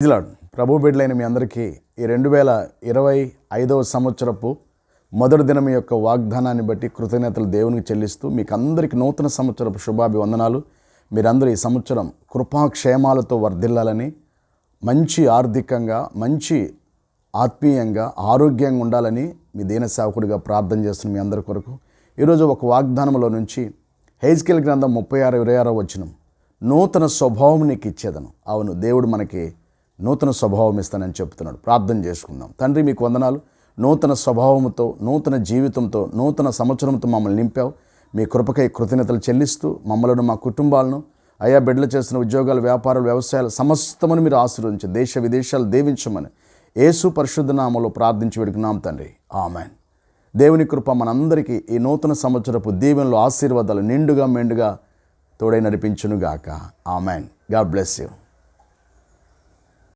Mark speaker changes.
Speaker 1: Praise ప్రభు బిడ్డలైన మీ అందరికీ ఈ 2025వ సంవత్సరపు మొదటి దినం యొక్క వాగ్దానాన్ని బట్టి కృతజ్ఞతలు దేవునికి చెల్లిస్తూ మీకు అందరికీ నూతన సంవత్సరపు శుభాభివందనాలు. మీరందరూ ఈ సంవత్సరం కృపాక్షేమాలతో వర్ధిల్లాలని, మంచి ఆర్థికంగా, మంచి ఆత్మీయంగా, ఆరోగ్యంగా ఉండాలని మీ దీన సేవకుడిగా ప్రార్థన చేస్తున్న మీ అందరి కొరకు ఈరోజు ఒక వాగ్దానంలో నుంచి హెజ్కేల్ గ్రంథం 36:26 వచనం, నూతన స్వభావం నీకు ఇచ్చేదను. అవును, దేవుడు మనకి నూతన స్వభావం ఇస్తానని చెప్తున్నాడు. ప్రార్థన చేసుకుందాం. తండ్రి, మీకు వందనాలు. నూతన స్వభావంతో, నూతన జీవితంతో, నూతన సంవత్సరంతో మమ్మల్ని నింపావు. మీ కృపకై కృతజ్ఞతలు చెల్లిస్తూ మమ్మలను, మా కుటుంబాలను, అయా బిడ్డలు చేస్తున్న ఉద్యోగాలు, వ్యాపారాలు, వ్యవసాయాలు సమస్తమని మీరు ఆశీర్వదించి దేశ విదేశాలు దీవించమని యేసు పరిశుద్ధ నామములో ప్రార్థించి వేడుకున్నాం తండ్రి. ఆమెన్. దేవుని కృప మనందరికీ ఈ నూతన సంవత్సరపు దీవెనలు, ఆశీర్వాదాలు నిండుగా మెండుగా తోడై నడిపించునుగాక. ఆమెన్. God bless you.